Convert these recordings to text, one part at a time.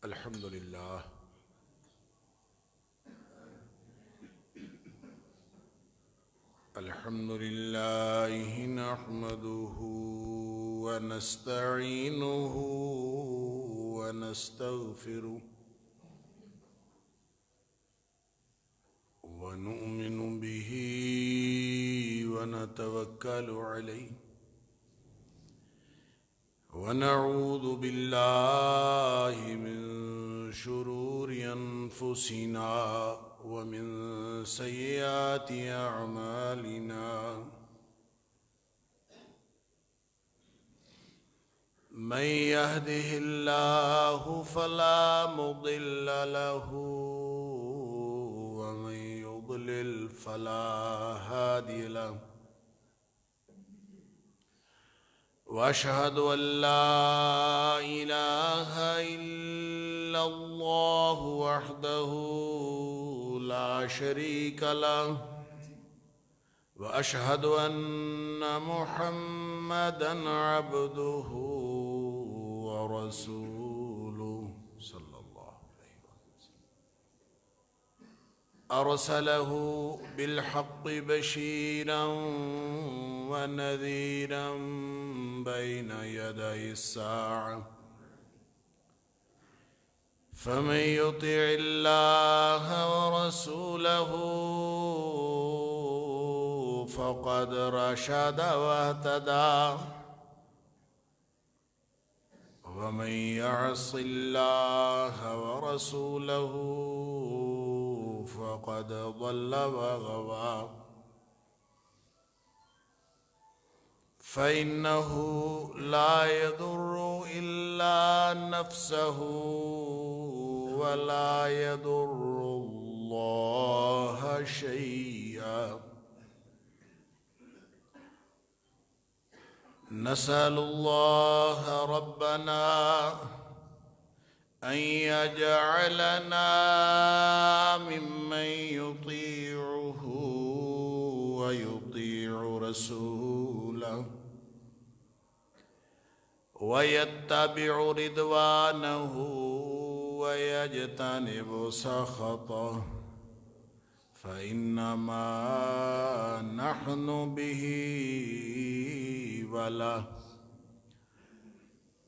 الحمد لله نحمده ونستعينه ونستغفره ونؤمن به ونتوكل عليه ونعوذ بالله من شرور أنفسنا ومن سيئات أعمالنا من يهده الله فلا مضل له ومن يضلل فلا هادي له وأشهد أن لا إله إلا الله وحده لا شريك له وأشهد أن محمدًا عبده ورسوله صلى الله عليه وسلم أرسله بالحق بشيرًا ونذيرًا بين يدي الساعة فمن يطع الله ورسوله فقد رشد واهتدى ومن يعص الله ورسوله فقد ضل وغوى فإنه لا يضر إلا نفسه ولا يضر الله شيئا نسأل الله ربنا أن يجعلنا ممن يطيعه ويطيع رسوله ويتبع رضوانه ويجتنب سخطه فإنما نحن به وله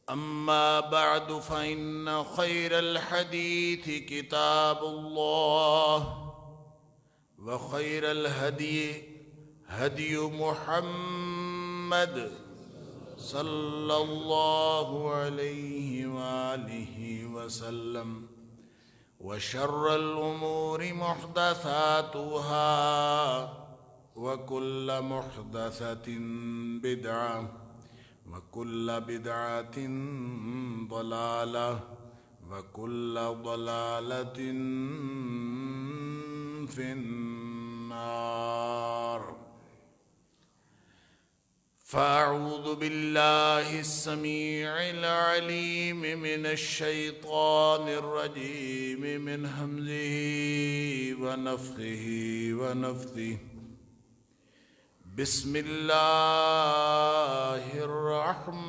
أما بعد فإن خير الحديث كتاب الله وخير الهدي هدي محمد صلى الله عليه وآله وسلم وشر الأمور محدثاتها وكل محدثة بدعة وكل بدعة ضلالة وكل ضلالة في النار فأعوذ بالله السميع العليم من الشيطان الرجيم من همزه ونفخه ونفثه بسم الله الرحمن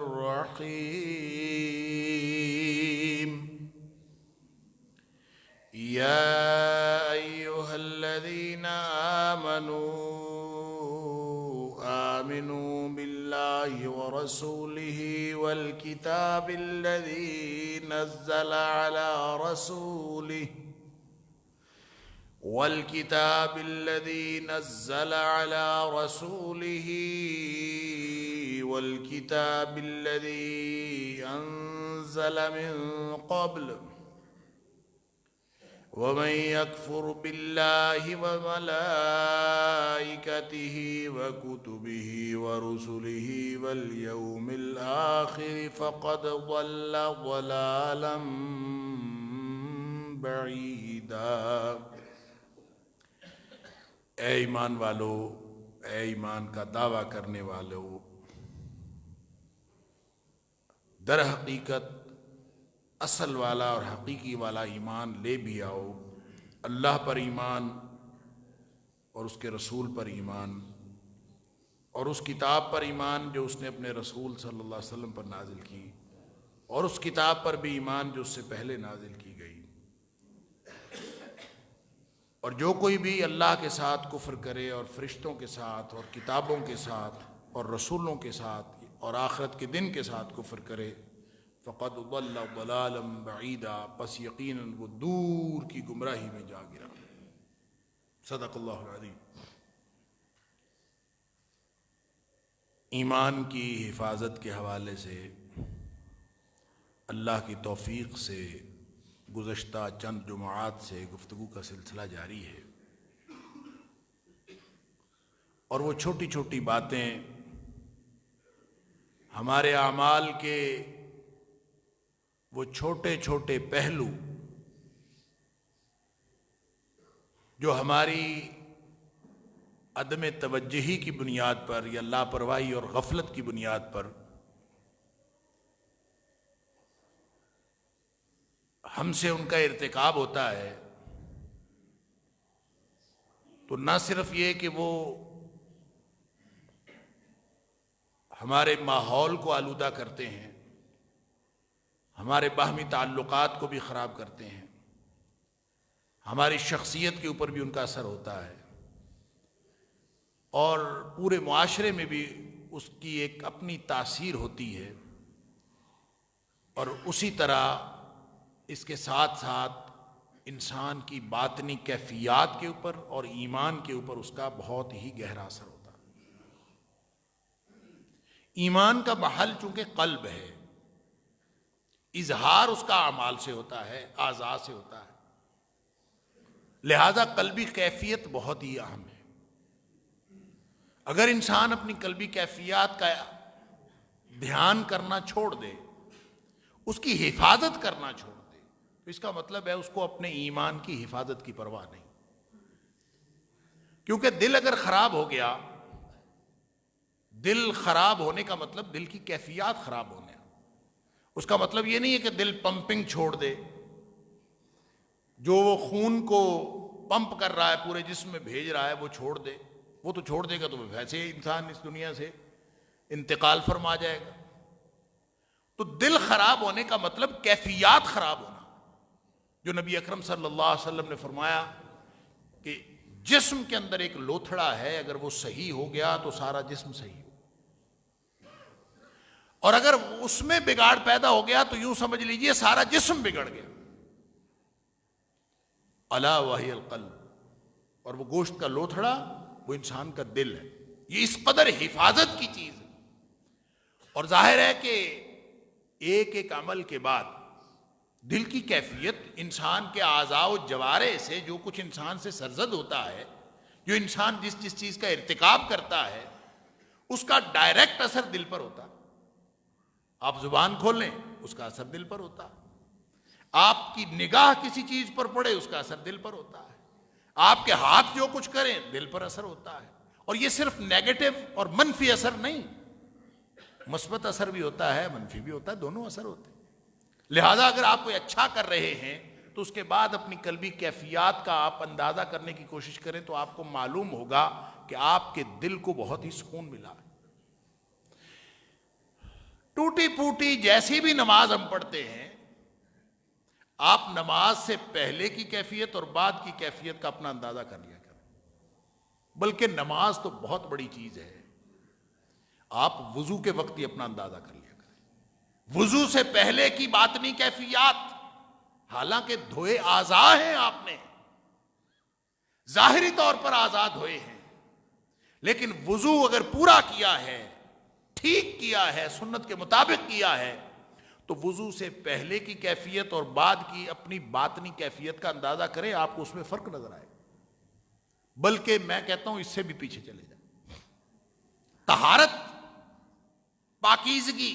الرحيم يا أيها الذين آمنوا بالله ورسوله والكتاب الذي نزل على رسوله والكتاب الذي أنزل من قبل ومن يكفر بالله وملائكته وكتبه ورسله واليوم الآخر فقد ضل ضلالا بعيدا اے ایمان والو، اے ایمان کا دعویٰ کرنے والو، در حقیقت اصل والا اور حقیقی والا ایمان لے بھی آؤ، اللہ پر ایمان اور اس کے رسول پر ایمان اور اس کتاب پر ایمان جو اس نے اپنے رسول صلی اللہ علیہ وسلم پر نازل کی، اور اس کتاب پر بھی ایمان جو اس سے پہلے نازل کی گئی، اور جو کوئی بھی اللہ کے ساتھ کفر کرے اور فرشتوں کے ساتھ اور کتابوں کے ساتھ اور رسولوں کے ساتھ اور آخرت کے دن کے ساتھ کفر کرے فقد ضل ضلالا بعیدا، پس یقیناً وہ دور کی گمراہی میں جا گرا۔ صدق اللہ العظیم۔ ایمان کی حفاظت کے حوالے سے اللہ کی توفیق سے گزشتہ چند جمعات سے گفتگو کا سلسلہ جاری ہے، اور وہ چھوٹی چھوٹی باتیں ہمارے اعمال کے وہ چھوٹے چھوٹے پہلو جو ہماری عدم توجہی کی بنیاد پر یا لاپرواہی اور غفلت کی بنیاد پر ہم سے ان کا ارتکاب ہوتا ہے، تو نہ صرف یہ کہ وہ ہمارے ماحول کو آلودہ کرتے ہیں، ہمارے باہمی تعلقات کو بھی خراب کرتے ہیں، ہماری شخصیت کے اوپر بھی ان کا اثر ہوتا ہے، اور پورے معاشرے میں بھی اس کی ایک اپنی تاثیر ہوتی ہے، اور اسی طرح اس کے ساتھ ساتھ انسان کی باطنی کیفیات کے اوپر اور ایمان کے اوپر اس کا بہت ہی گہرا اثر ہوتا ہے۔ ایمان کا محل چونکہ قلب ہے، اظہار اس کا اعمال سے ہوتا ہے، اعضاء سے ہوتا ہے، لہذا قلبی کیفیت بہت ہی اہم ہے۔ اگر انسان اپنی قلبی کیفیات کا دھیان کرنا چھوڑ دے، اس کی حفاظت کرنا چھوڑ دے، تو اس کا مطلب ہے اس کو اپنے ایمان کی حفاظت کی پرواہ نہیں، کیونکہ دل اگر خراب ہو گیا، دل خراب ہونے کا مطلب دل کی کیفیات خراب ہونے، اس کا مطلب یہ نہیں ہے کہ دل پمپنگ چھوڑ دے، جو وہ خون کو پمپ کر رہا ہے پورے جسم میں بھیج رہا ہے وہ چھوڑ دے، وہ تو چھوڑ دے گا تو ویسے ہی انسان اس دنیا سے انتقال فرما جائے گا۔ تو دل خراب ہونے کا مطلب کیفیات خراب ہونا، جو نبی اکرم صلی اللہ علیہ وسلم نے فرمایا کہ جسم کے اندر ایک لوتھڑا ہے، اگر وہ صحیح ہو گیا تو سارا جسم صحیح ہو، اور اگر اس میں بگاڑ پیدا ہو گیا تو یوں سمجھ لیجئے سارا جسم بگڑ گیا۔ الا وہی القلب، اور وہ گوشت کا لوتھڑا وہ انسان کا دل ہے، یہ اس قدر حفاظت کی چیز ہے۔ اور ظاہر ہے کہ ایک ایک عمل کے بعد دل کی کیفیت انسان کے اعضاء و جوارح سے جو کچھ انسان سے سرزد ہوتا ہے، جو انسان جس چیز کا ارتکاب کرتا ہے، اس کا ڈائریکٹ اثر دل پر ہوتا ہے۔ آپ زبان کھولیں اس کا اثر دل پر ہوتا ہے، آپ کی نگاہ کسی چیز پر پڑے اس کا اثر دل پر ہوتا ہے، آپ کے ہاتھ جو کچھ کریں دل پر اثر ہوتا ہے۔ اور یہ صرف نیگیٹو اور منفی اثر نہیں، مثبت اثر بھی ہوتا ہے، منفی بھی ہوتا ہے، دونوں اثر ہوتے ہیں۔ لہذا اگر آپ کوئی اچھا کر رہے ہیں تو اس کے بعد اپنی قلبی کیفیات کا آپ اندازہ کرنے کی کوشش کریں تو آپ کو معلوم ہوگا کہ آپ کے دل کو بہت ہی سکون ملا ہے۔ ٹوٹی پھوٹی جیسی بھی نماز ہم پڑھتے ہیں، آپ نماز سے پہلے کی کیفیت اور بعد کی کیفیت کا اپنا اندازہ کر لیا کریں۔ بلکہ نماز تو بہت بڑی چیز ہے، آپ وضو کے وقت ہی اپنا اندازہ کر لیا کریں۔ وضو سے پہلے کی باطنی کیفیات، حالانکہ دھوئے آزاد ہیں، آپ نے ظاہری طور پر آزاد ہوئے ہیں، لیکن وضو اگر پورا کیا ہے، ٹھیک کیا ہے، سنت کے مطابق کیا ہے، تو وضو سے پہلے کی کیفیت اور بعد کی اپنی باطنی کیفیت کا اندازہ کریں، آپ کو اس میں فرق نظر آئے۔ بلکہ میں کہتا ہوں اس سے بھی پیچھے چلے جائیں، طہارت، پاکیزگی،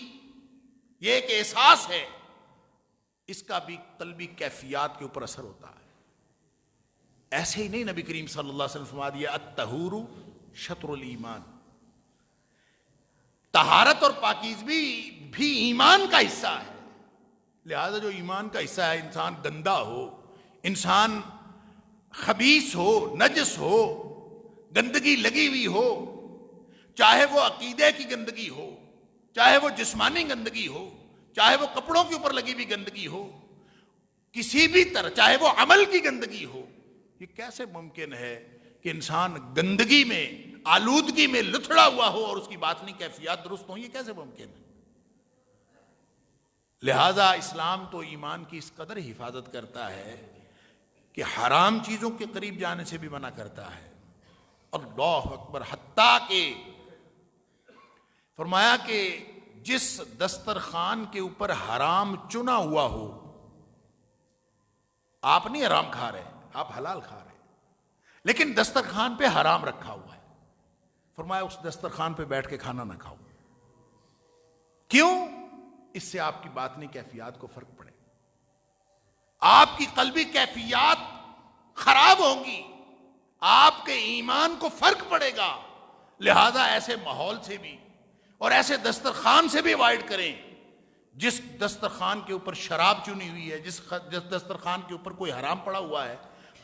یہ ایک احساس ہے، اس کا بھی قلبی کیفیات کے اوپر اثر ہوتا ہے۔ ایسے ہی نہیں، نبی کریم صلی اللہ علیہ وسلم فرما دیا الطہور شطر الایمان، طہارت اور پاکیزگی بھی ایمان کا حصہ ہے۔ لہذا جو ایمان کا حصہ ہے، انسان گندا ہو، انسان خبیث ہو، نجس ہو، گندگی لگی ہوئی ہو، چاہے وہ عقیدے کی گندگی ہو، چاہے وہ جسمانی گندگی ہو، چاہے وہ کپڑوں کے اوپر لگی ہوئی گندگی ہو، کسی بھی طرح، چاہے وہ عمل کی گندگی ہو، یہ کیسے ممکن ہے کہ انسان گندگی میں، آلودگی میں لتھڑا ہوا ہو اور اس کی باطنی کیفیات درست ہوں؟ یہ کیسے ممکن ہے؟ لہذا اسلام تو ایمان کی اس قدر حفاظت کرتا ہے کہ حرام چیزوں کے قریب جانے سے بھی منع کرتا ہے۔ اللہ اکبر! حتیٰ کہ فرمایا کہ جس دسترخوان کے اوپر حرام چنا ہوا ہو، آپ نہیں حرام کھا رہے، آپ حلال کھا رہے، لیکن دسترخوان پہ حرام رکھا ہوا ہے، فرمایا اس دسترخوان پہ بیٹھ کے کھانا نہ کھاؤ۔ کیوں؟ اس سے آپ کی باطنی کیفیات کو فرق پڑے، آپ کی قلبی کیفیات خراب ہوں گی، آپ کے ایمان کو فرق پڑے گا۔ لہذا ایسے ماحول سے بھی اور ایسے دسترخوان سے بھی اوائڈ کریں جس دسترخوان کے اوپر شراب چنی ہوئی ہے، جس دسترخوان کے اوپر کوئی حرام پڑا ہوا ہے۔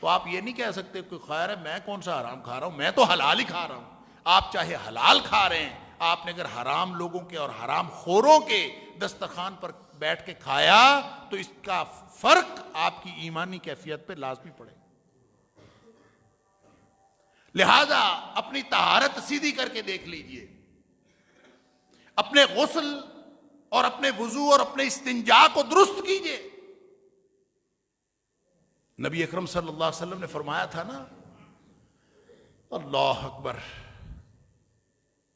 تو آپ یہ نہیں کہہ سکتے کوئی خیر ہے میں کون سا حرام کھا رہا ہوں، میں تو حلال ہی کھا رہا ہوں۔ آپ چاہے حلال کھا رہے ہیں، آپ نے اگر حرام لوگوں کے اور حرام خوروں کے دسترخوان پر بیٹھ کے کھایا تو اس کا فرق آپ کی ایمانی کیفیت پہ لازمی پڑے۔ لہذا اپنی طہارت سیدھی کر کے دیکھ لیجئے، اپنے غسل اور اپنے وضو اور اپنے استنجا کو درست کیجئے۔ نبی اکرم صلی اللہ علیہ وسلم نے فرمایا تھا نا، اللہ اکبر،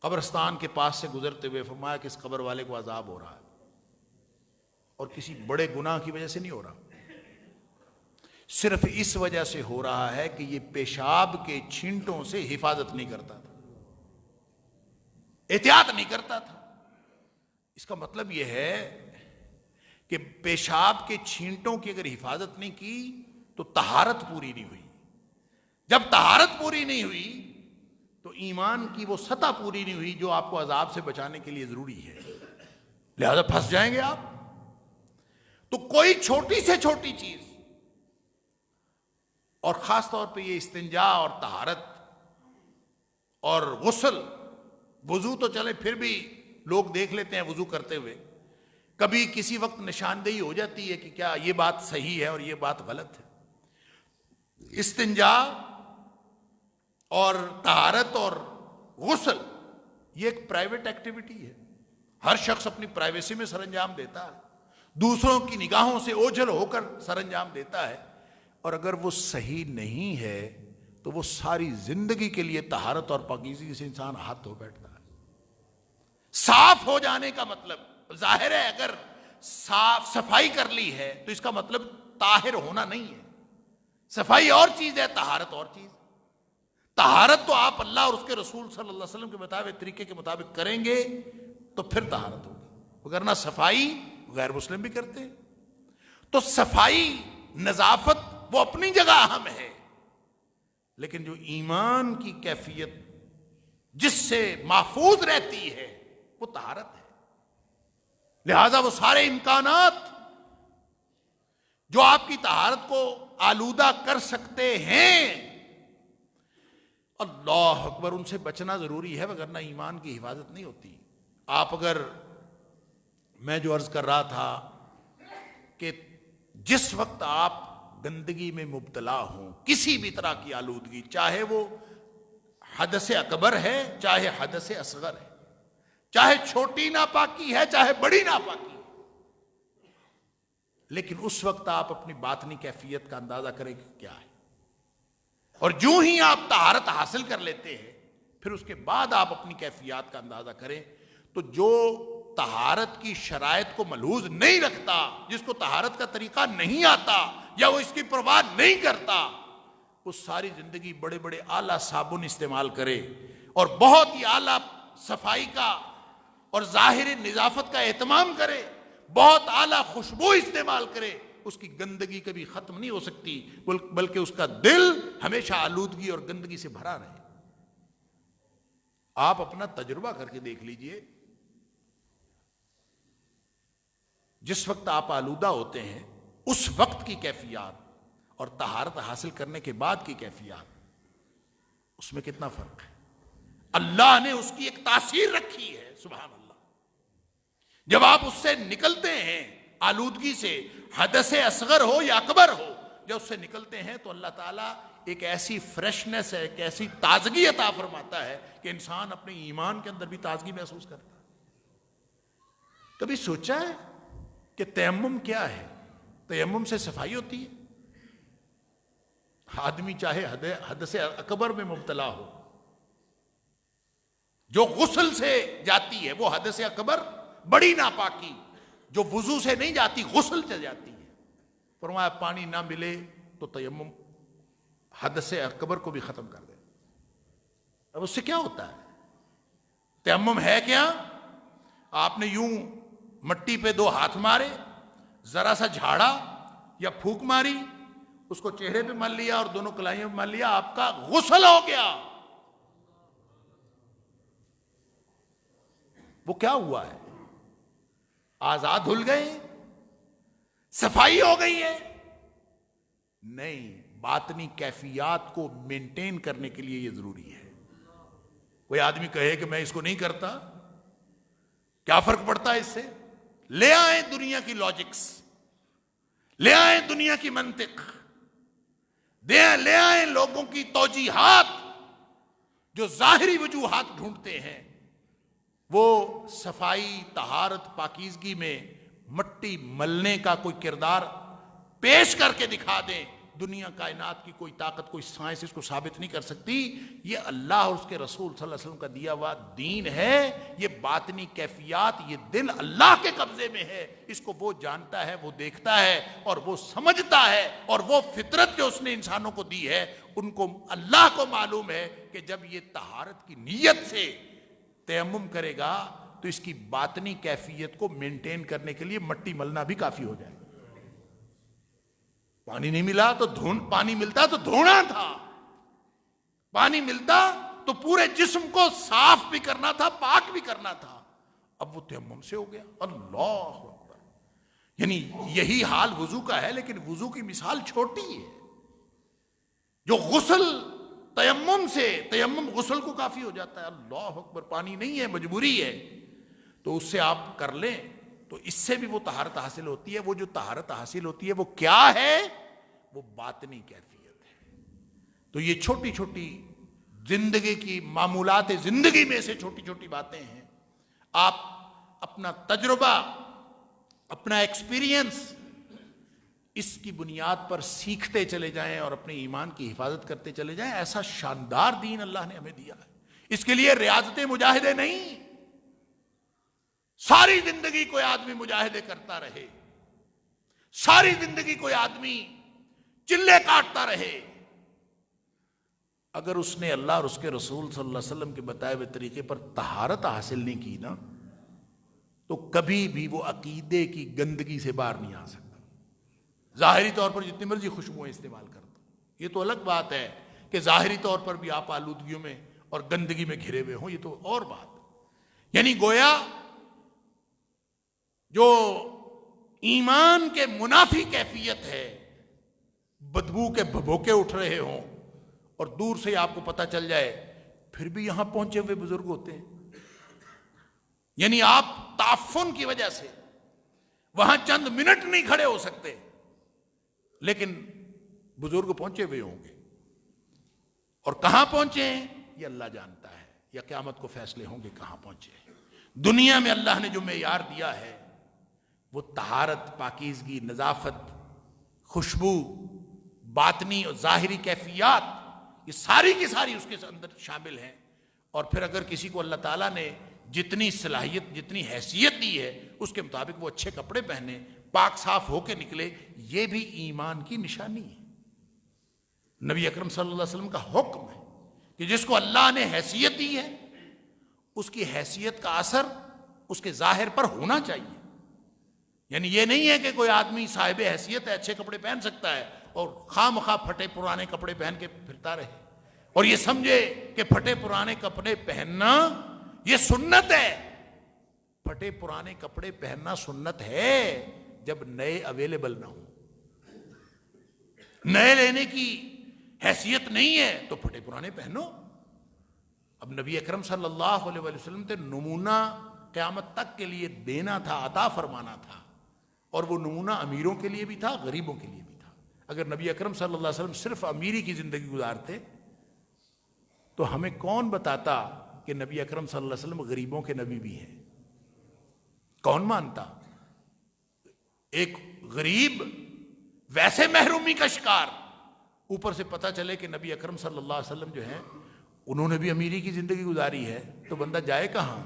قبرستان کے پاس سے گزرتے ہوئے فرمایا کہ اس قبر والے کو عذاب ہو رہا ہے، اور کسی بڑے گناہ کی وجہ سے نہیں ہو رہا، صرف اس وجہ سے ہو رہا ہے کہ یہ پیشاب کے چھینٹوں سے حفاظت نہیں کرتا تھا، احتیاط نہیں کرتا تھا۔ اس کا مطلب یہ ہے کہ پیشاب کے چھینٹوں کی اگر حفاظت نہیں کی تو طہارت پوری نہیں ہوئی، جب طہارت پوری نہیں ہوئی تو ایمان کی وہ سطح پوری نہیں ہوئی جو آپ کو عذاب سے بچانے کے لیے ضروری ہے، لہذا پھنس جائیں گے آپ۔ تو کوئی چھوٹی سے چھوٹی چیز، اور خاص طور پہ یہ استنجا اور طہارت اور غسل، وضو تو چلے پھر بھی لوگ دیکھ لیتے ہیں وضو کرتے ہوئے، کبھی کسی وقت نشاندہی ہو جاتی ہے کہ کیا یہ بات صحیح ہے اور یہ بات غلط ہے۔ استنجا اور طہارت اور غسل یہ ایک پرائیویٹ ایکٹیویٹی ہے، ہر شخص اپنی پرائیویسی میں سر انجام دیتا ہے، دوسروں کی نگاہوں سے اوجھل ہو کر سر انجام دیتا ہے، اور اگر وہ صحیح نہیں ہے تو وہ ساری زندگی کے لیے طہارت اور پاکیزگی سے انسان ہاتھ دھو بیٹھتا ہے۔ صاف ہو جانے کا مطلب ظاہر ہے، اگر صاف صفائی کر لی ہے تو اس کا مطلب طاہر ہونا نہیں ہے، صفائی اور چیز ہے، طہارت اور چیز۔ طہارت تو آپ اللہ اور اس کے رسول صلی اللہ علیہ وسلم کے مطابق، طریقے کے مطابق کریں گے تو پھر طہارت ہوگی، وگرنہ صفائی غیر مسلم بھی کرتے ہیں۔ تو صفائی، نظافت وہ اپنی جگہ اہم ہے، لیکن جو ایمان کی کیفیت جس سے محفوظ رہتی ہے وہ طہارت ہے۔ لہذا وہ سارے امکانات جو آپ کی طہارت کو آلودہ کر سکتے ہیں، اللہ اکبر، ان سے بچنا ضروری ہے، وگرنہ ایمان کی حفاظت نہیں ہوتی۔ آپ اگر، میں جو عرض کر رہا تھا کہ جس وقت آپ گندگی میں مبتلا ہوں، کسی بھی طرح کی آلودگی، چاہے وہ حدث اکبر ہے چاہے حدث اصغر ہے، چاہے چھوٹی ناپاکی ہے چاہے بڑی ناپاکی، لیکن اس وقت آپ اپنی باطنی کیفیت کا اندازہ کریں کہ کیا ہے، اور جو ہی آپ طہارت حاصل کر لیتے ہیں پھر اس کے بعد آپ اپنی کیفیات کا اندازہ کریں، تو جو طہارت کی شرائط کو ملحوظ نہیں رکھتا، جس کو طہارت کا طریقہ نہیں آتا یا وہ اس کی پرواہ نہیں کرتا، وہ ساری زندگی بڑے بڑے اعلیٰ صابن استعمال کرے اور بہت ہی اعلیٰ صفائی کا اور ظاہری نظافت کا اہتمام کرے، بہت اعلیٰ خوشبو استعمال کرے، اس کی گندگی کبھی ختم نہیں ہو سکتی، بلکہ اس کا دل ہمیشہ آلودگی اور گندگی سے بھرا رہے۔ آپ اپنا تجربہ کر کے دیکھ لیجئے، جس وقت آپ آلودہ ہوتے ہیں اس وقت کی کیفیات اور طہارت حاصل کرنے کے بعد کی کیفیات، اس میں کتنا فرق ہے۔ اللہ نے اس کی ایک تاثیر رکھی ہے، سبحان اللہ۔ جب آپ اس سے نکلتے ہیں آلودگی سے، حدث اصغر ہو یا اکبر ہو، جب اس سے نکلتے ہیں تو اللہ تعالیٰ ایک ایسی فریشنس ہے، ایک ایسی تازگی عطا فرماتا ہے کہ انسان اپنے ایمان کے اندر بھی تازگی محسوس کرتا ہے۔ کبھی سوچا ہے کہ تیمم کیا ہے؟ تیمم سے صفائی ہوتی ہے۔ آدمی چاہے حدث اکبر میں مبتلا ہو، جو غسل سے جاتی ہے وہ حدث اکبر، بڑی ناپاکی جو وضو سے نہیں جاتی غسل سے جاتی ہے، فرمایا پانی نہ ملے تو تیمم حدث اکبر کو بھی ختم کر دے۔ اب اس سے کیا ہوتا ہے؟ تیمم ہے کیا؟ آپ نے یوں مٹی پہ دو ہاتھ مارے، ذرا سا جھاڑا یا پھونک ماری، اس کو چہرے پہ مل لیا اور دونوں کلائیوں پہ مل لیا، آپ کا غسل ہو گیا۔ وہ کیا ہوا ہے؟ آزاد دھل گئے، صفائی ہو گئی ہے؟ نہیں، باطنی کیفیات کو مینٹین کرنے کے لیے یہ ضروری ہے۔ کوئی آدمی کہے کہ میں اس کو نہیں کرتا، کیا فرق پڑتا ہے اس سے؟ لے آئیں دنیا کی لاجکس، لے آئیں دنیا کی منطق، لے آئیں لوگوں کی توجیحات جو ظاہری وجوہات ڈھونڈتے ہیں۔ وہ صفائی، طہارت، پاکیزگی میں مٹی ملنے کا کوئی کردار پیش کر کے دکھا دیں، دنیا کائنات کی کوئی طاقت، کوئی سائنس اس کو ثابت نہیں کر سکتی۔ یہ اللہ اور اس کے رسول صلی اللہ علیہ وسلم کا دیا ہوا دین ہے۔ یہ باطنی کیفیات، یہ دل اللہ کے قبضے میں ہے، اس کو وہ جانتا ہے، وہ دیکھتا ہے اور وہ سمجھتا ہے، اور وہ فطرت جو اس نے انسانوں کو دی ہے ان کو اللہ کو معلوم ہے کہ جب یہ طہارت کی نیت سے تیمم کرے گا تو اس کی باطنی کیفیت کو مینٹین کرنے کے لیے مٹی ملنا بھی کافی ہو جائے گا۔ پانی نہیں ملا تو پانی ملتا تو دھونا تھا، پانی ملتا تو پورے جسم کو صاف بھی کرنا تھا، پاک بھی کرنا تھا۔ اب وہ تیمم سے ہو گیا۔ اللہ اکبر! یعنی یہی حال وضو کا ہے، لیکن وضو کی مثال چھوٹی ہے۔ جو غسل تیمم سے، تیمم غسل کو کافی ہو جاتا ہے۔ اللہ اکبر! پانی نہیں ہے، مجبوری ہے، تو اس سے آپ کر لیں تو اس سے بھی وہ طہارت حاصل ہوتی ہے۔ وہ جو طہارت حاصل ہوتی ہے وہ کیا ہے؟ وہ باطنی کیفیت ہے۔ تو یہ چھوٹی چھوٹی زندگی کی معمولات زندگی میں سے چھوٹی چھوٹی باتیں ہیں۔ آپ اپنا تجربہ، اپنا ایکسپیرینس اس کی بنیاد پر سیکھتے چلے جائیں اور اپنے ایمان کی حفاظت کرتے چلے جائیں۔ ایسا شاندار دین اللہ نے ہمیں دیا ہے۔ اس کے لیے ریاضت مجاہدے نہیں، ساری زندگی کوئی آدمی مجاہدے کرتا رہے، ساری زندگی کوئی آدمی چلے کاٹتا رہے، اگر اس نے اللہ اور اس کے رسول صلی اللہ علیہ وسلم کے بتائے ہوئے طریقے پر طہارت حاصل نہیں کی نا، تو کبھی بھی وہ عقیدے کی گندگی سے باہر نہیں آ سکتا۔ ظاہری طور پر جتنی مرضی خوشبوئیں استعمال کرتا، یہ تو الگ بات ہے کہ ظاہری طور پر بھی آپ آلودگیوں میں اور گندگی میں گھرے ہوئے ہوں، یہ تو اور بات۔ یعنی گویا جو ایمان کے منافی کیفیت ہے، بدبو کے بھبوکے اٹھ رہے ہوں اور دور سے آپ کو پتہ چل جائے، پھر بھی یہاں پہنچے ہوئے بزرگ ہوتے ہیں۔ یعنی آپ تعفن کی وجہ سے وہاں چند منٹ نہیں کھڑے ہو سکتے، لیکن بزرگ پہنچے ہوئے ہوں گے، اور کہاں پہنچے ہیں یہ اللہ جانتا ہے، یا قیامت کو فیصلے ہوں گے کہاں پہنچے ہیں۔ دنیا میں اللہ نے جو معیار دیا ہے وہ طہارت، پاکیزگی، نظافت، خوشبو، باطنی اور ظاہری کیفیات، یہ ساری کی ساری اس کے اندر شامل ہیں۔ اور پھر اگر کسی کو اللہ تعالیٰ نے جتنی صلاحیت، جتنی حیثیت دی ہے، اس کے مطابق وہ اچھے کپڑے پہنے، پاک صاف ہو کے نکلے، یہ بھی ایمان کی نشانی ہے۔ نبی اکرم صلی اللہ علیہ وسلم کا حکم ہے کہ جس کو اللہ نے حیثیت دی ہے، اس کی حیثیت کا اثر اس کے ظاہر پر ہونا چاہیے۔ یعنی یہ نہیں ہے کہ کوئی آدمی صاحب حیثیت ہے، اچھے کپڑے پہن سکتا ہے اور خواہ مخواہ پھٹے پرانے کپڑے پہن کے پھرتا رہے، اور یہ سمجھے کہ پھٹے پرانے کپڑے پہننا یہ سنت ہے۔ پھٹے پرانے کپڑے پہننا سنت ہے جب نئے اویلیبل نہ ہوں، نئے لینے کی حیثیت نہیں ہے تو پھٹے پرانے پہنو۔ اب نبی اکرم صلی اللہ علیہ وسلم تے نمونہ قیامت تک کے لیے دینا تھا، عطا فرمانا تھا، اور وہ نمونہ امیروں کے لیے بھی تھا، غریبوں کے لیے بھی تھا۔ اگر نبی اکرم صلی اللہ علیہ وسلم صرف امیری کی زندگی گزارتے تو ہمیں کون بتاتا کہ نبی اکرم صلی اللہ علیہ وسلم غریبوں کے نبی بھی ہیں؟ کون مانتا؟ ایک غریب ویسے محرومی کا شکار، اوپر سے پتہ چلے کہ نبی اکرم صلی اللہ علیہ وسلم جو ہیں انہوں نے بھی امیری کی زندگی گزاری ہے، تو بندہ جائے کہاں؟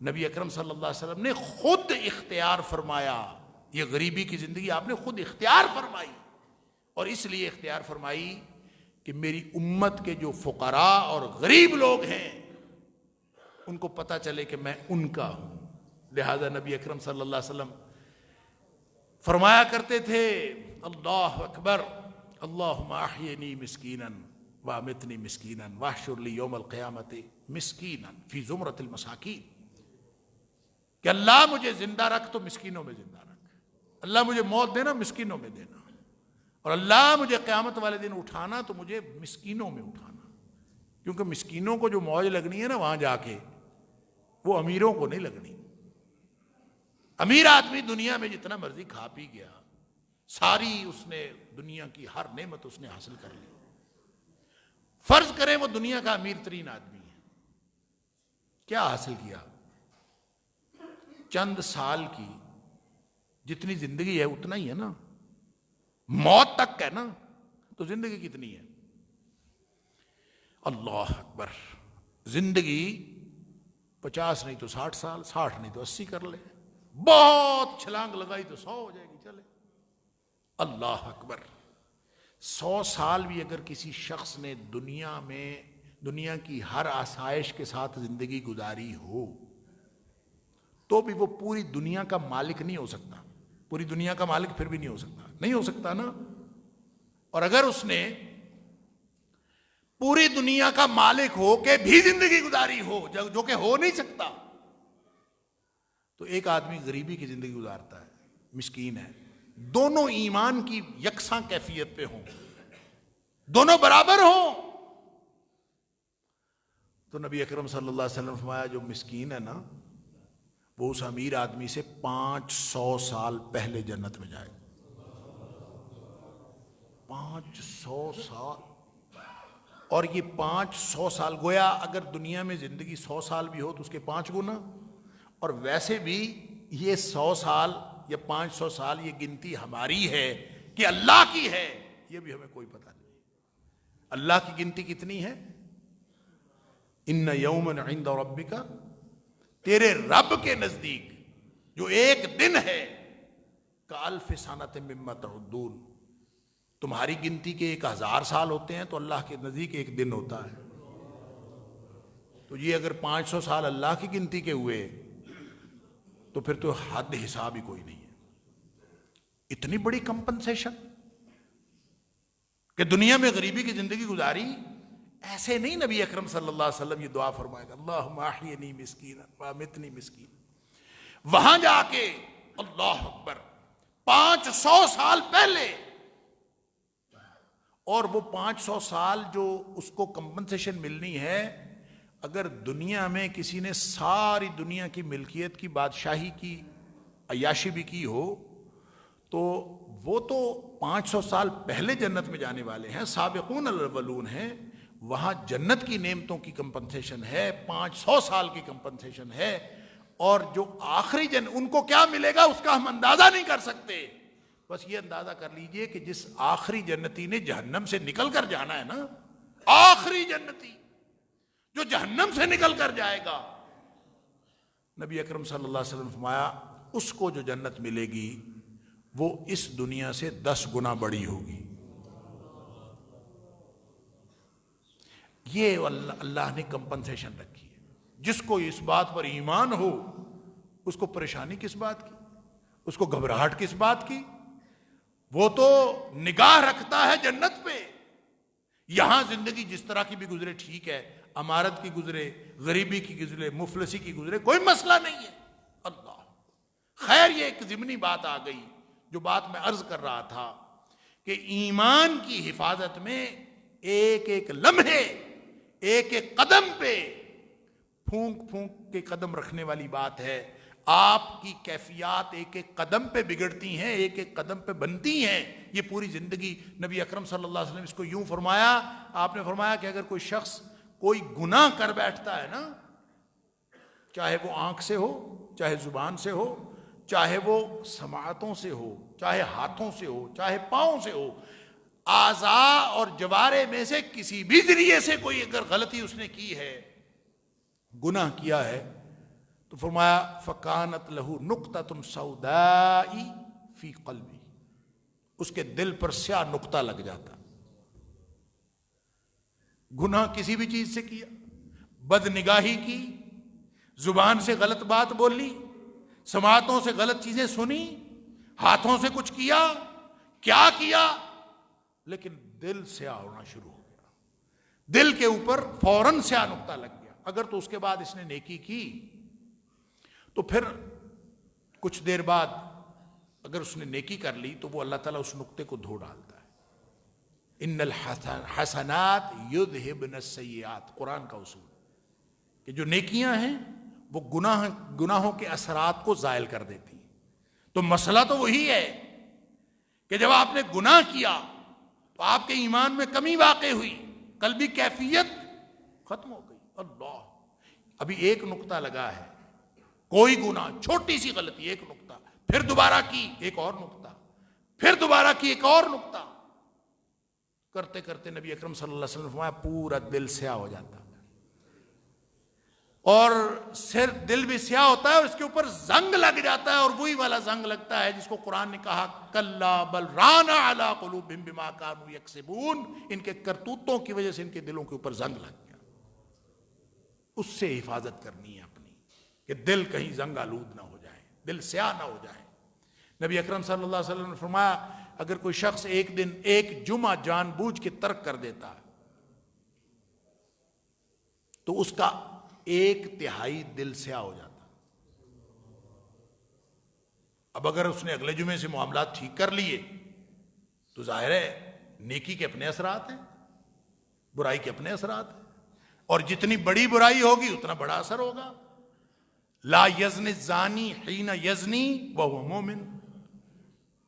نبی اکرم صلی اللہ علیہ وسلم نے خود اختیار فرمایا، یہ غریبی کی زندگی آپ نے خود اختیار فرمائی، اور اس لیے اختیار فرمائی کہ میری امت کے جو فقراء اور غریب لوگ ہیں ان کو پتہ چلے کہ میں ان کا ہوں۔ لہذا نبی اکرم صلی اللہ علیہ وسلم فرمایا کرتے تھے، اللہ اکبر، اللہم احینی مسکینا وامتنی مسکینا واحشر لی یوم القیامت مسکینا فی زمرۃ المساکین، کہ اللہ مجھے زندہ رکھ تو مسکینوں میں زندہ رکھ، اللہ مجھے موت دینا مسکینوں میں دینا، اور اللہ مجھے قیامت والے دن اٹھانا تو مجھے مسکینوں میں اٹھانا، کیونکہ مسکینوں کو جو موج لگنی ہے نا وہاں جا کے، وہ امیروں کو نہیں لگنی۔ امیر آدمی دنیا میں جتنا مرضی کھا پی گیا، ساری اس نے دنیا کی ہر نعمت اس نے حاصل کر لی، فرض کریں وہ دنیا کا امیر ترین آدمی ہے، کیا حاصل کیا؟ چند سال کی جتنی زندگی ہے اتنا ہی ہے نا، موت تک ہے نا، تو زندگی کتنی ہے؟ اللہ اکبر، زندگی 50 نہیں تو 60 سال، 60 نہیں تو 80 کر لے، بہت چھلانگ لگائی تو 100 ہو جائے گی، چلے۔ اللہ اکبر، 100 سال بھی اگر کسی شخص نے دنیا میں دنیا کی ہر آسائش کے ساتھ زندگی گزاری ہو تو بھی وہ پوری دنیا کا مالک نہیں ہو سکتا، پوری دنیا کا مالک پھر بھی نہیں ہو سکتا، نہیں ہو سکتا نا۔ اور اگر اس نے پوری دنیا کا مالک ہو کے بھی زندگی گزاری ہو، جو کہ ہو نہیں سکتا، تو ایک آدمی غریبی کی زندگی گزارتا ہے، مسکین ہے، دونوں ایمان کی یکساں کیفیت پہ ہوں، دونوں برابر ہوں، تو نبی اکرم صلی اللہ علیہ وسلم فرمایا جو مسکین ہے نا وہ اس امیر آدمی سے 500 سال پہلے جنت میں جائے گا، 500 سال۔ اور یہ 500 سال گویا اگر دنیا میں زندگی 100 سال بھی ہو تو اس کے 5 گنا، اور ویسے بھی یہ 100 سال یا 500 سال یہ گنتی ہماری ہے کہ اللہ کی ہے، یہ بھی ہمیں کوئی پتہ نہیں۔ اللہ کی گنتی کتنی ہے؟ ان یوما عند ربک، تیرے رب کے نزدیک جو ایک دن ہے، کالف سنۃ مما تعدون، تمہاری گنتی کے 1000 سال ہوتے ہیں تو اللہ کے نزدیک ایک دن ہوتا ہے۔ تو یہ اگر 500 سال اللہ کی گنتی کے ہوئے تو پھر تو حد حساب ہی کوئی نہیں ہے۔ اتنی بڑی کمپنسیشن کہ دنیا میں غریبی کی زندگی گزاری، ایسے نہیں نبی اکرم صلی اللہ علیہ وسلم یہ دعا فرمائے گا، اللہم احینی مسکینا وامتنی مسکینا، وہاں جا کے اللہ اکبر 500 سال پہلے، اور وہ 500 سال جو اس کو کمپنسیشن ملنی ہے، اگر دنیا میں کسی نے ساری دنیا کی ملکیت کی، بادشاہی کی، عیاشی بھی کی ہو تو وہ تو 500 سال پہلے جنت میں جانے والے ہیں، سابقون الاولون ہیں، وہاں جنت کی نعمتوں کی کمپنسیشن ہے، 500 سال کی کمپنسیشن ہے، اور جو آخری ان کو کیا ملے گا اس کا ہم اندازہ نہیں کر سکتے۔ بس یہ اندازہ کر لیجئے کہ جس آخری جنتی نے جہنم سے نکل کر جانا ہے نا، آخری جنتی جو جہنم سے نکل کر جائے گا، نبی اکرم صلی اللہ علیہ وسلم فرمایا اس کو جو جنت ملے گی وہ اس دنیا سے 10 گنا بڑی ہوگی۔ یہ اللہ نے کمپنسیشن رکھی ہے۔ جس کو اس بات پر ایمان ہو اس کو پریشانی کس بات کی، اس کو گھبراہٹ کس بات کی؟ وہ تو نگاہ رکھتا ہے جنت پہ، یہاں زندگی جس طرح کی بھی گزرے ٹھیک ہے، امارت کی گزرے، غریبی کی گزرے، مفلسی کی گزرے، کوئی مسئلہ نہیں ہے۔ اللہ خیر، یہ ایک ضمنی بات آ گئی جو بات میں عرض کر رہا تھا کہ ایمان کی حفاظت میں ایک ایک لمحے، ایک ایک قدم پہ پھونک پھونک کے قدم رکھنے والی بات ہے. آپ کی کیفیات ایک ایک قدم پہ بگڑتی ہیں، ایک ایک قدم پہ بنتی ہیں. یہ پوری زندگی نبی اکرم صلی اللہ علیہ وسلم اس کو یوں فرمایا. آپ نے فرمایا کہ اگر کوئی شخص کوئی گناہ کر بیٹھتا ہے نا، چاہے وہ آنکھ سے ہو، چاہے زبان سے ہو، چاہے وہ سماعتوں سے ہو، چاہے ہاتھوں سے ہو، چاہے پاؤں سے ہو، اعضاء اور جوارے میں سے کسی بھی ذریعے سے کوئی اگر غلطی اس نے کی ہے، گناہ کیا ہے، تو فرمایا فکانت لہو نقطۃ سوداء فی قلبی، اس کے دل پر سیاہ نقطہ لگ جاتا. گناہ کسی بھی چیز سے کیا، بد نگاہی کی، زبان سے غلط بات بولی، سماعتوں سے غلط چیزیں سنی، ہاتھوں سے کچھ کیا، کیا کیا، لیکن دل سیاہ ہونا شروع ہو گیا، دل کے اوپر فوراً سیاہ نقطہ لگ گیا. اگر تو اس کے بعد اس نے نیکی کی تو پھر کچھ دیر بعد اگر اس نے نیکی کر لی تو وہ اللہ تعالیٰ اس نقطے کو دھو ڈالتا ہے. ان الحسنات یذہبن السیئات، قرآن کا اصول کہ جو نیکیاں ہیں وہ گناہوں کے اثرات کو زائل کر دیتی ہیں. تو مسئلہ تو وہی ہے کہ جب آپ نے گناہ کیا تو آپ کے ایمان میں کمی واقع ہوئی، قلبی کیفیت ختم ہو گئی. اللہ، ابھی ایک نقطہ لگا ہے، کوئی گناہ، چھوٹی سی غلطی، ایک نقطہ، پھر دوبارہ کی ایک اور نقطہ، پھر دوبارہ کی ایک اور نقطہ، کرتے کرتے نبی اکرم صلی اللہ علیہ وسلم نے فرمایا پورا دل سیاہ ہو جاتا ہے. اور سر دل بھی سیاہ ہوتا ہے اور اس کے اوپر زنگ لگ جاتا ہے، اور وہی والا زنگ لگتا ہے جس کو قرآن نے کہا کلا بل ران علی قلوبہم بما کانوا یکسبون، ان کے کرتوتوں کی وجہ سے ان کے دلوں کے اوپر زنگ لگ گیا. اس سے حفاظت کرنی ہے اپنی کہ دل کہیں زنگ آلود نہ ہو جائے، دل سیاہ نہ ہو جائے. نبی اکرم صلی اللہ علیہ وسلم نے فرمایا اگر کوئی شخص ایک دن ایک جمعہ جان بوجھ کے ترک کر دیتا ہے تو اس کا 1/3 دل سیاہ ہو جاتا. اب اگر اس نے اگلے جمعے سے معاملات ٹھیک کر لیے تو ظاہر ہے نیکی کے اپنے اثرات ہیں، برائی کے اپنے اثرات ہیں، اور جتنی بڑی برائی ہوگی اتنا بڑا اثر ہوگا. لا یزنی الزانی حین یزنی وہو مومن،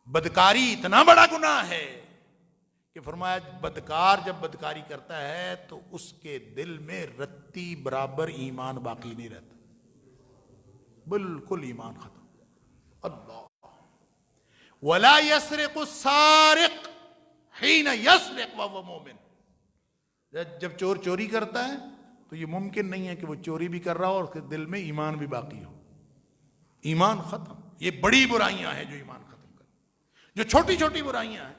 بدکاری اتنا بڑا گناہ ہے کہ فرمایا بدکار جب بدکاری کرتا ہے تو اس کے دل میں رتی برابر ایمان باقی نہیں رہتا، بالکل ایمان ختم. اللہ، ولا یسرق السارق حین یسرق وهو مومن، جب چور چوری کرتا ہے تو یہ ممکن نہیں ہے کہ وہ چوری بھی کر رہا ہو اور اس کے دل میں ایمان بھی باقی ہو. ایمان ختم. یہ بڑی برائیاں ہیں جو ایمان ختم کر، جو چھوٹی چھوٹی برائیاں ہیں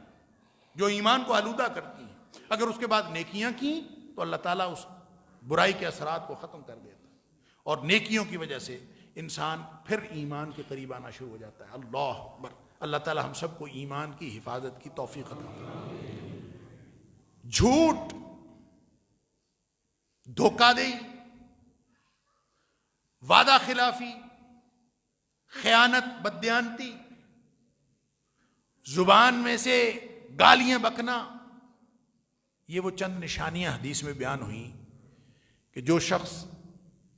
جو ایمان کو آلودہ کرتی ہیں، اگر اس کے بعد نیکیاں کی تو اللہ تعالیٰ اس برائی کے اثرات کو ختم کر دیتا ہے، اور نیکیوں کی وجہ سے انسان پھر ایمان کے قریب آنا شروع ہو جاتا ہے. اللہ اکبر. اللہ تعالیٰ ہم سب کو ایمان کی حفاظت کی توفیق عطا فرمائے. جھوٹ، دھوکہ دہی، وعدہ خلافی، خیانت، بددیانتی، زبان میں سے گالیاں بکنا، یہ وہ چند نشانیاں حدیث میں بیان ہوئیں کہ جو شخص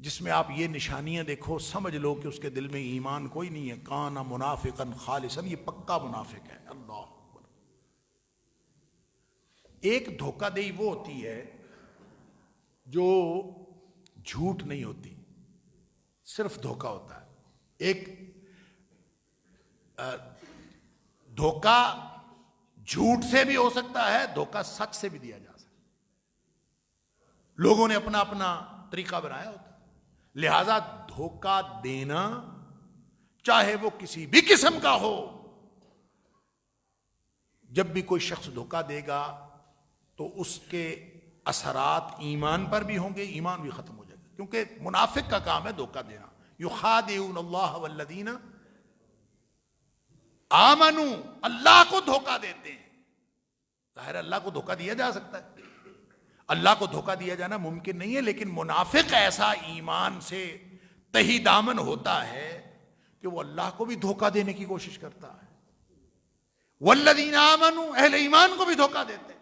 جس میں آپ یہ نشانیاں دیکھو سمجھ لو کہ اس کے دل میں ایمان کوئی نہیں ہے. کان منافقا خالصا، یہ پکا منافق ہے. اللہ اکبر. ایک دھوکہ دہی وہ ہوتی ہے جو جھوٹ نہیں ہوتی، صرف دھوکہ ہوتا ہے. ایک دھوکہ جھوٹ سے بھی ہو سکتا ہے، دھوکہ سچ سے بھی دیا جا سکتا ہے. لوگوں نے اپنا اپنا طریقہ بنایا ہوتا ہے، لہذا دھوکہ دینا چاہے وہ کسی بھی قسم کا ہو، جب بھی کوئی شخص دھوکہ دے گا تو اس کے اثرات ایمان پر بھی ہوں گے، ایمان بھی ختم ہو جائے گا. کیونکہ منافق کا کام ہے دھوکہ دینا. یخادعون اللہ والذین آمنوا، اللہ کو دھوکہ دیتے ہیں. ظاہر اللہ کو دھوکہ دیا جا سکتا ہے، اللہ کو دھوکہ دیا جانا ممکن نہیں ہے، لیکن منافق ایسا ایمان سے تہی دامن ہوتا ہے کہ وہ اللہ کو بھی دھوکہ دینے کی کوشش کرتا ہے. والذین آمنوا، اہل ایمان کو بھی دھوکہ دیتے ہیں.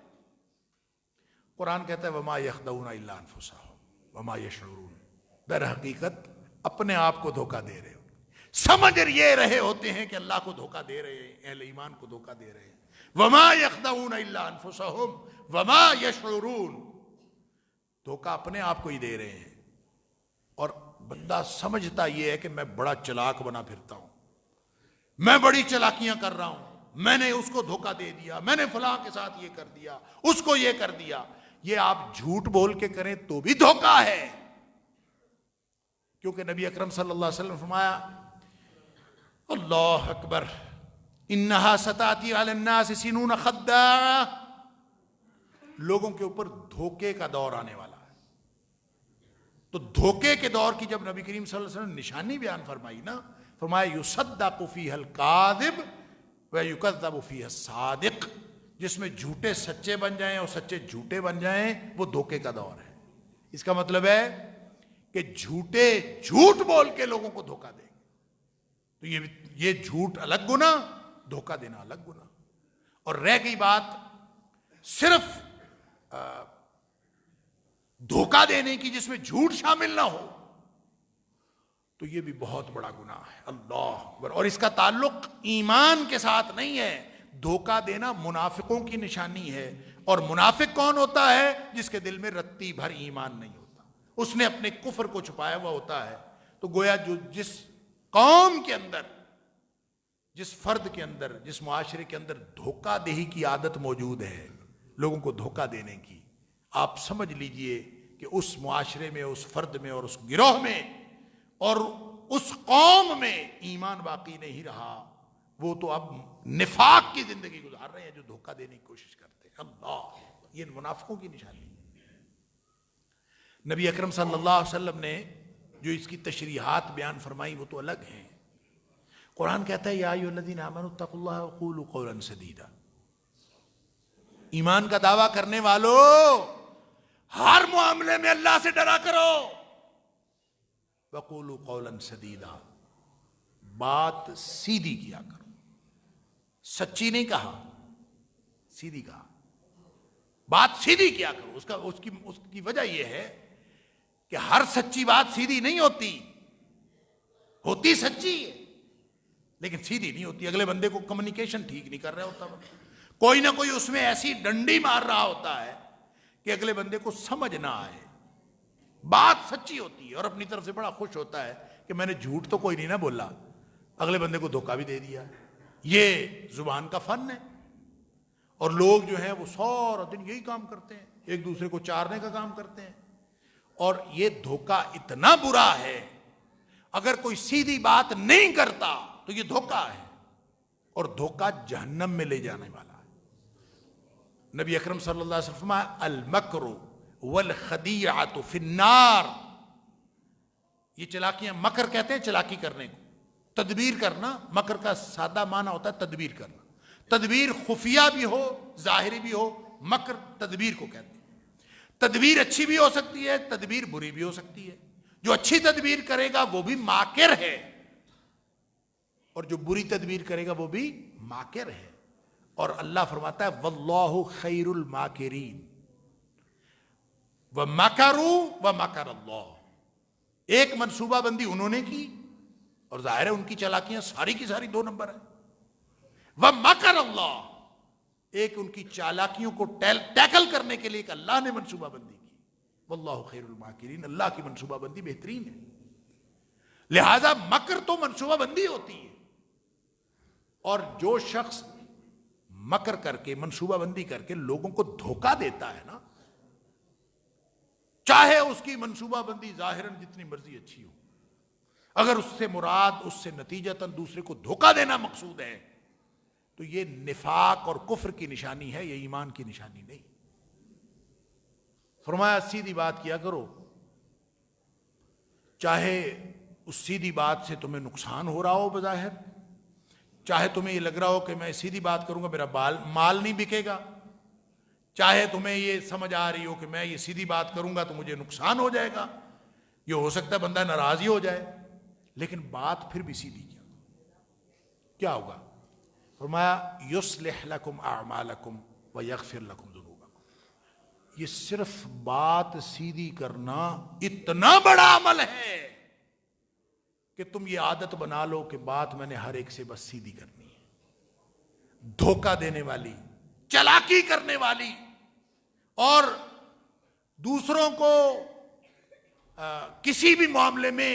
قرآن کہتا ہے وما یخدعون الا انفسهم وما یشعرون، در حقیقت اپنے آپ کو دھوکہ دے رہے ہو. سمجھ یہ رہے ہوتے ہیں کہ اللہ کو دھوکہ دے رہے ہیں, اہل ایمان کو دھوکہ دے رہے ہیں. وما یخدعون الا انفسهم وما یشعرون, دھوکہ اپنے آپ کو ہی دے رہے ہیں. اور بندہ سمجھتا یہ ہے کہ میں بڑا چلاک بنا پھرتا ہوں, میں بڑی چلاکیاں کر رہا ہوں, میں نے اس کو دھوکہ دے دیا, میں نے فلاں کے ساتھ یہ کر دیا, اس کو یہ کر دیا. یہ آپ جھوٹ بول کے کریں تو بھی دھوکہ ہے, کیونکہ نبی اکرم صلی اللہ علیہ وسلم فرمایا اللہ اکبر انہا ستاتی علی الناس سنون خداعہ, لوگوں کے اوپر دھوکے کا دور آنے والا ہے. تو دھوکے کے دور کی جب نبی کریم صلی اللہ علیہ وسلم نے نشانی بیان فرمائی نا, فرمایا یصدق فیہا الکاذب ویکذب فیہا الصادق, جس میں جھوٹے سچے بن جائیں اور سچے جھوٹے بن جائیں, وہ دھوکے کا دور ہے. اس کا مطلب ہے کہ جھوٹے جھوٹ بول کے لوگوں کو دھوکہ دیں. تو یہ جھوٹ الگ گناہ, دھوکہ دینا الگ گناہ. اور رہ گئی بات صرف دھوکہ دینے کی جس میں جھوٹ شامل نہ ہو, تو یہ بھی بہت بڑا گناہ ہے. اللہ اکبر. اور اس کا تعلق ایمان کے ساتھ نہیں ہے. دھوکہ دینا منافقوں کی نشانی ہے. اور منافق کون ہوتا ہے؟ جس کے دل میں رتی بھر ایمان نہیں ہوتا, اس نے اپنے کفر کو چھپایا ہوا ہوتا ہے. تو گویا جو جس قوم کے اندر, جس فرد کے اندر, جس معاشرے کے اندر دھوکہ دہی کی عادت موجود ہے, لوگوں کو دھوکہ دینے کی, آپ سمجھ لیجئے کہ اس معاشرے میں, اس فرد میں اور اس گروہ میں اور اس قوم میں ایمان باقی نہیں رہا. وہ تو اب نفاق کی زندگی گزار رہے ہیں جو دھوکہ دینے کی کوشش کرتے ہیں. اللہ, یہ منافقوں کی نشانی ہے. نبی اکرم صلی اللہ علیہ وسلم نے جو اس کی تشریحات بیان فرمائی وہ تو الگ ہیں. قرآن کہتا ہے یا ایھا الذین آمنوا اتقوا اللہ وقولوا قولا سدیدا, ایمان کا دعویٰ کرنے والو ہر معاملے میں اللہ سے ڈرا کرو. وقولوا قولا سدیدا, بات سیدھی کیا کرو. سچی نہیں کہا, سیدھی کہا. بات سیدھی کیا کرو. اس کی وجہ یہ ہے کہ ہر سچی بات سیدھی نہیں ہوتی, ہوتی سچی ہے لیکن سیدھی نہیں ہوتی. اگلے بندے کو کمیونیکیشن ٹھیک نہیں کر رہا ہوتا, کوئی نہ کوئی اس میں ایسی ڈنڈی مار رہا ہوتا ہے کہ اگلے بندے کو سمجھ نہ آئے. بات سچی ہوتی ہے اور اپنی طرف سے بڑا خوش ہوتا ہے کہ میں نے جھوٹ تو کوئی نہیں نہ بولا, اگلے بندے کو دھوکہ بھی دے دیا. یہ زبان کا فن ہے. اور لوگ جو ہیں وہ سارا دن یہی کام کرتے ہیں, ایک دوسرے کو چارنے کا کام کرتے ہیں. اور یہ دھوکہ اتنا برا ہے, اگر کوئی سیدھی بات نہیں کرتا تو یہ دھوکہ ہے, اور دھوکہ جہنم میں لے جانے والا ہے. نبی اکرم صلی اللہ علیہ وسلم المکر والخدیعۃ فی النار, یہ چلاکیاں, مکر کہتے ہیں چلاکی کرنے کو, تدبیر کرنا. مکر کا سادہ معنی ہوتا ہے تدبیر کرنا. تدبیر خفیہ بھی ہو ظاہری بھی ہو, مکر تدبیر کو کہتے ہیں. تدبیر اچھی بھی ہو سکتی ہے, تدبیر بری بھی ہو سکتی ہے. جو اچھی تدبیر کرے گا وہ بھی ماکر ہے, اور جو بری تدبیر کرے گا وہ بھی ماکر ہے. اور اللہ فرماتا ہے واللہ خیر الماکرین ومکروا ومکر اللہ. ایک منصوبہ بندی انہوں نے کی, اور ظاہر ہے ان کی چالاکیاں ساری کی ساری 2 نمبر ہیں. ومکر اللہ, ایک ان کی چالاکیوں کو ٹیکل کرنے کے لیے ایک اللہ نے منصوبہ بندی کی. واللہ خیر الماکرین, اللہ کی منصوبہ بندی بہترین ہے. لہذا مکر تو منصوبہ بندی ہوتی ہے, اور جو شخص مکر کر کے منصوبہ بندی کر کے لوگوں کو دھوکہ دیتا ہے نا, چاہے اس کی منصوبہ بندی ظاہراً جتنی مرضی اچھی ہو, اگر اس سے مراد اس سے نتیجتاً دوسرے کو دھوکہ دینا مقصود ہے تو یہ نفاق اور کفر کی نشانی ہے, یہ ایمان کی نشانی نہیں. فرمایا سیدھی بات کیا کرو, چاہے اس سیدھی بات سے تمہیں نقصان ہو رہا ہو بظاہر, چاہے تمہیں یہ لگ رہا ہو کہ میں سیدھی بات کروں گا میرا مال نہیں بکے گا, چاہے تمہیں یہ سمجھ آ رہی ہو کہ میں یہ سیدھی بات کروں گا تو مجھے نقصان ہو جائے گا, یہ ہو سکتا ہے بندہ ناراض ہی ہو جائے, لیکن بات پھر بھی سیدھی کیا ہوگا؟ فرمایا یصلح لکم اعمالکم ویغفر لکم ذنوبکم, یہ صرف بات سیدھی کرنا اتنا بڑا عمل ہے کہ تم یہ عادت بنا لو کہ بات میں نے ہر ایک سے بس سیدھی کرنی ہے. دھوکہ دینے والی، چالاکی کرنے والی اور دوسروں کو کسی بھی معاملے میں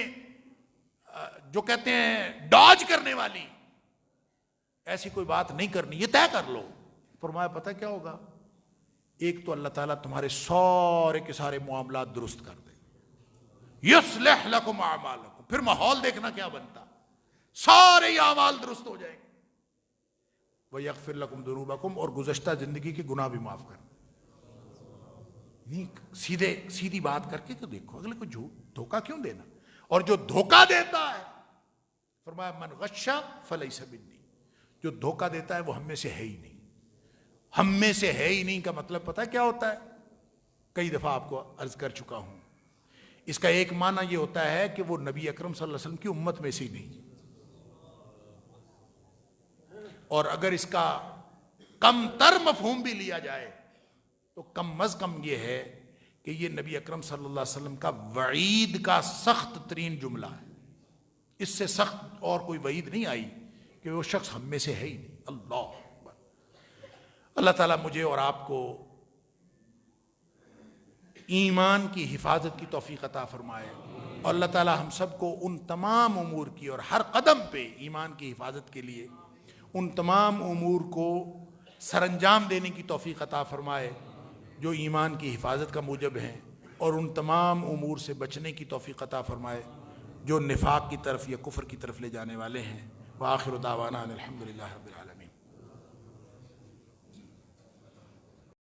جو کہتے ہیں ڈاج کرنے والی، ایسی کوئی بات نہیں کرنی، یہ طے کر لو. فرمایا پتہ کیا ہوگا؟ ایک تو اللہ تعالیٰ تمہارے سارے کے سارے معاملات درست کر دے. یصلح لکم اعمالکم، پھر ماحول دیکھنا کیا بنتا، سارے اعمال درست ہو جائیں گے. ویغفر لکم ذنوبکم، اور گزشتہ زندگی کے گناہ بھی معاف کر. سیدھی بات کر کے تو دیکھو اگلے کو جھوٹ دھوکہ کیوں دینا. اور جو دھوکہ دیتا ہے فرمایا من غش فلیس منی، جو دھوکہ دیتا ہے وہ ہم میں سے ہے ہی نہیں. ہم میں سے ہے ہی نہیں کا مطلب پتہ کیا ہوتا ہے؟ کئی دفعہ آپ کو عرض کر چکا ہوں. اس کا ایک معنی یہ ہوتا ہے کہ وہ نبی اکرم صلی اللہ علیہ وسلم کی امت میں سے ہی نہیں. اور اگر اس کا کم تر مفہوم بھی لیا جائے تو کم از کم یہ ہے کہ یہ نبی اکرم صلی اللہ علیہ وسلم کا وعید کا سخت ترین جملہ ہے. اس سے سخت اور کوئی وعید نہیں آئی کہ وہ شخص ہم میں سے ہے ہی نہیں. اللہ تعالیٰ مجھے اور آپ کو ایمان کی حفاظت کی توفیق عطا فرمائے، اور اللہ تعالیٰ ہم سب کو ان تمام امور کی اور ہر قدم پہ ایمان کی حفاظت کے لیے ان تمام امور کو سر انجام دینے کی توفیق عطا فرمائے جو ایمان کی حفاظت کا موجب ہیں، اور ان تمام امور سے بچنے کی توفیق عطا فرمائے جو نفاق کی طرف یا کفر کی طرف لے جانے والے ہیں. وآخر دعوانا ان الحمد للہ رب العالمین.